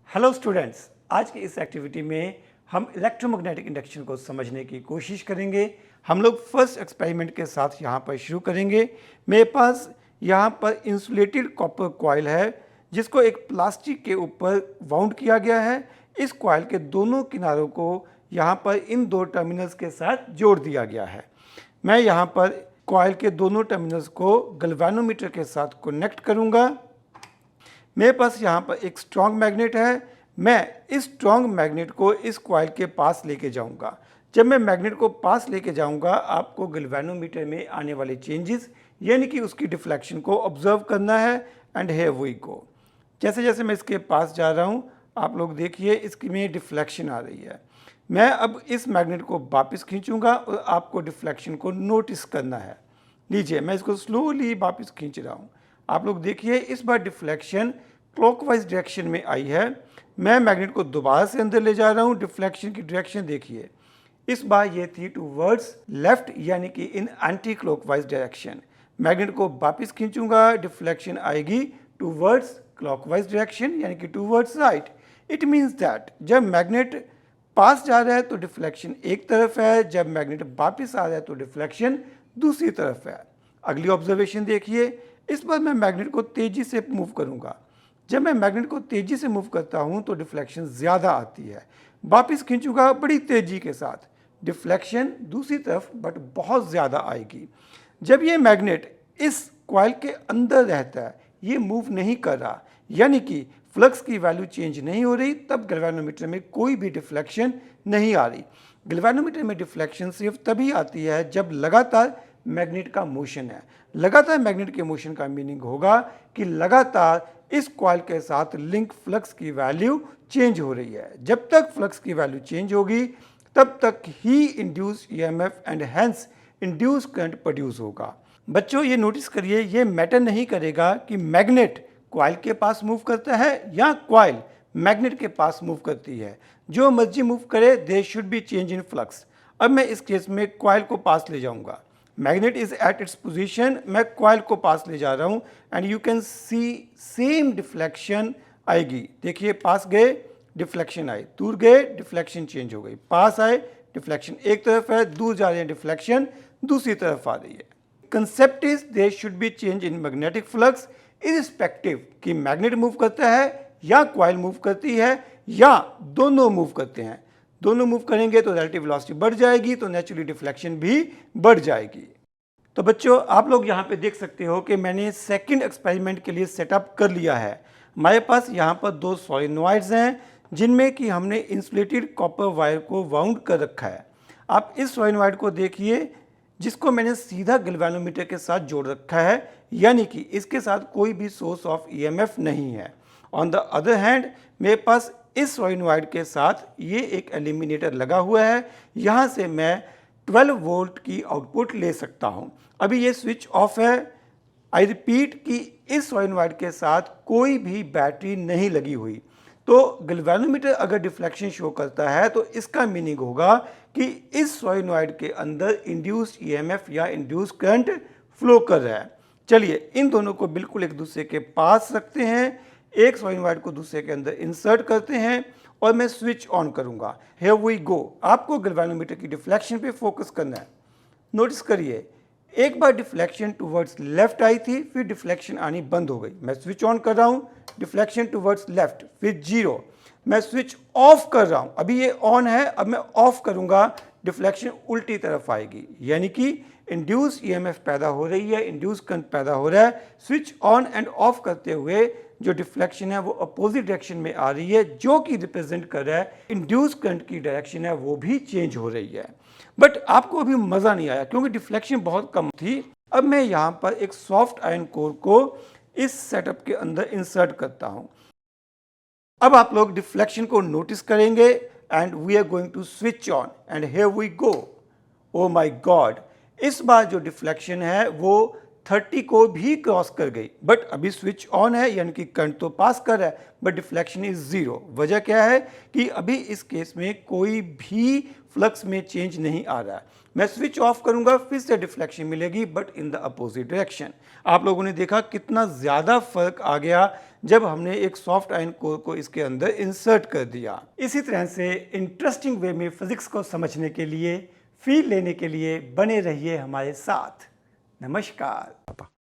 Hello students, आज की इस एक्टिविटी में हम इलेक्ट्रोमैग्नेटिक इंडक्शन को समझने की कोशिश करेंगे। हम लोग फर्स्ट एक्सपेरिमेंट के साथ यहाँ पर शुरू करेंगे। मेरे पास यहाँ पर इंसुलेटेड कॉपर कॉइल है जिसको एक प्लास्टिक के ऊपर वाउंड किया गया है। इस कॉइल के दोनों किनारों को यहाँ पर इन दो टर्मिनल्स के साथ जोड़ दिया गया है। मैं यहाँ पर कॉइल के दोनों टर्मिनल्स को गैल्वेनोमीटर के साथ कनेक्ट करूँगा। मेरे पास यहाँ पर एक स्ट्रॉन्ग मैग्नेट है। मैं इस स्ट्रॉन्ग मैग्नेट को इस कॉइल के पास लेके जाऊँगा। जब मैं मैग्नेट को पास लेके जाऊँगा, आपको गैल्वेनोमीटर में आने वाले चेंजेस यानी कि उसकी डिफ्लेक्शन को ऑब्जर्व करना है। And here we go. जैसे जैसे मैं इसके पास जा रहा हूँ, आप लोग देखिए इसकी में डिफ्लेक्शन आ रही है। मैं अब इस मैग्नेट को वापस खींचूँगा और आपको डिफ्लेक्शन को नोटिस करना है। लीजिए, मैं इसको स्लोली वापस खींच रहा हूँ। आप लोग देखिए इस बार डिफ्लेक्शन क्लॉकवाइज डायरेक्शन में आई है। मैं मैग्नेट को दोबारा से अंदर ले जा रहा हूँ। डिफ्लेक्शन की डायरेक्शन देखिए, इस बार ये थी टूवर्ड्स लेफ्ट यानी कि इन एंटी क्लॉकवाइज डायरेक्शन। मैग्नेट को वापस खींचूंगा, डिफ्लेक्शन आएगी टूवर्ड्स क्लॉकवाइज डायरेक्शन यानी कि towards right. It means that जब मैग्नेट पास जा रहा है तो डिफ्लेक्शन एक तरफ है, जब मैग्नेट वापस आ रहा है तो डिफ्लेक्शन दूसरी तरफ है। अगली ऑब्जर्वेशन देखिए, इस पर मैं मैग्नेट को तेजी से मूव करूंगा। जब मैं मैग्नेट को तेजी से मूव करता हूं तो डिफ्लेक्शन ज़्यादा आती है। वापस खींचूंगा बड़ी तेजी के साथ, डिफ्लेक्शन दूसरी तरफ बट बहुत ज़्यादा आएगी। जब ये मैग्नेट इस कॉइल के अंदर रहता है, ये मूव नहीं कर रहा यानी कि फ्लक्स की वैल्यू चेंज नहीं हो रही, तब गैल्वेनोमीटर में कोई भी डिफ्लेक्शन नहीं आ रही। गैल्वेनोमीटर में डिफ्लेक्शन सिर्फ तभी आती है जब लगातार मैग्नेट का मोशन है। लगातार मैग्नेट के मोशन का मीनिंग होगा कि लगातार इस कॉइल के साथ लिंक फ्लक्स की वैल्यू चेंज हो रही है। जब तक फ्लक्स की वैल्यू चेंज होगी तब तक ही induce EMF and hence induce current produce होगा। बच्चों, ये नोटिस करिए, ये मैटर नहीं करेगा कि मैग्नेट कॉइल के पास मूव करता है या कॉइल मैग्नेट के पास मूव करती है। जो मर्जी मूव करे, there should be change in flux. अब मैं इस केस में कॉइल को पास ले जाऊंगा। Magnet is at its position, मैं कॉइल को पास ले जा रहा हूं and you can see same deflection आएगी। देखिए, पास गए डिफ्लेक्शन आई, दूर गए डिफ्लेक्शन चेंज हो गई, पास आए डिफ्लेक्शन एक तरफ है, दूर जा रहे हैं डिफ्लेक्शन दूसरी तरफ आ रही है। Concept is there should be change in magnetic flux irrespective कि मैग्नेट मूव करता है या कॉइल मूव करती है या दोनों मूव करते हैं। दोनों मूव करेंगे तो रिलेटिव वेलोसिटी बढ़ जाएगी, तो नेचुरली डिफ्लेक्शन भी बढ़ जाएगी। तो बच्चों, आप लोग यहाँ पे देख सकते हो कि मैंने सेकंड एक्सपेरिमेंट के लिए सेटअप कर लिया है। हमारे पास यहाँ पर दो सॉलिनॉइड्स हैं जिनमें कि हमने इंसुलेटेड कॉपर वायर को वाउंड कर रखा है। आप इस सॉलिनॉइड को देखिए जिसको मैंने सीधा गैल्वेनोमीटर के साथ जोड़ रखा है, यानी कि इसके साथ कोई भी सोर्स ऑफ ईएमएफ नहीं है। ऑन द अदर हैंड मेरे पास इस सॉलिनॉइड के साथ ये एक एलिमिनेटर लगा हुआ है। यहाँ से मैं 12 वोल्ट की आउटपुट ले सकता हूँ। अभी ये स्विच ऑफ है। आई रिपीट कि इस सॉलिनॉइड के साथ कोई भी बैटरी नहीं लगी हुई। तो गैल्वेनोमीटर अगर डिफ्लेक्शन शो करता है तो इसका मीनिंग होगा कि इस सॉलिनॉइड के अंदर इंड्यूस्ड ईएमएफ या इंड्यूस्ड करंट फ्लो कर रहा है। चलिए, इन दोनों को बिल्कुल एक दूसरे के पास रखते हैं, एक सॉलिनॉइड को दूसरे के अंदर इंसर्ट करते हैं और मैं स्विच ऑन करूंगा। Here we go. आपको गैल्वेनोमीटर की डिफ्लेक्शन पे फोकस करना है। नोटिस करिए, एक बार डिफ्लेक्शन टुवर्ड्स लेफ्ट आई थी, फिर डिफ्लेक्शन आनी बंद हो गई। मैं स्विच ऑन कर रहा हूं, डिफ्लेक्शन टुवर्ड्स लेफ्ट, फिर जीरो। मैं स्विच ऑफ कर रहा हूं, अभी ये ऑन है, अब मैं ऑफ करूंगा, डिफ्लेक्शन उल्टी तरफ आएगी, यानी कि इंड्यूस ईएमएफ पैदा हो रही है, इंड्यूस करंट पैदा हो रहा है। स्विच ऑन एंड ऑफ करते हुए जो डिफ्लेक्शन है वो अपोजिट डायरेक्शन में आ रही है, जो कि रिप्रेजेंट कर रहा है इंड्यूस करंट की डायरेक्शन है वो भी चेंज हो रही है। बट आपको अभी मज़ा नहीं आया क्योंकि डिफ्लेक्शन बहुत कम थी। अब मैं यहाँ पर एक सॉफ्ट आयरन कोर को इस सेटअप के अंदर इंसर्ट करता हूँ। अब आप लोग डिफ्लेक्शन को नोटिस करेंगे and we are going to switch on and here we go. Oh my god, इस बार जो डिफ्लेक्शन है वो 30 को भी क्रॉस कर गई, बट अभी स्विच ऑन है यानी कि करंट तो पास कर रहा है बट डिफ्लेक्शन इज जीरो। वजह क्या है कि अभी इस केस में कोई भी फ्लक्स में चेंज नहीं आ रहा है। मैं स्विच ऑफ करूंगा फिर से डिफ्लेक्शन मिलेगी but in the opposite direction. आप लोगों ने देखा कितना ज़्यादा फर्क आ गया जब हमने एक सॉफ्ट आयन कोर को इसके अंदर इंसर्ट कर दिया। इसी तरह से इंटरेस्टिंग वे में फिजिक्स को समझने के लिए, फील लेने के लिए बने रहिए हमारे साथ। नमस्कार।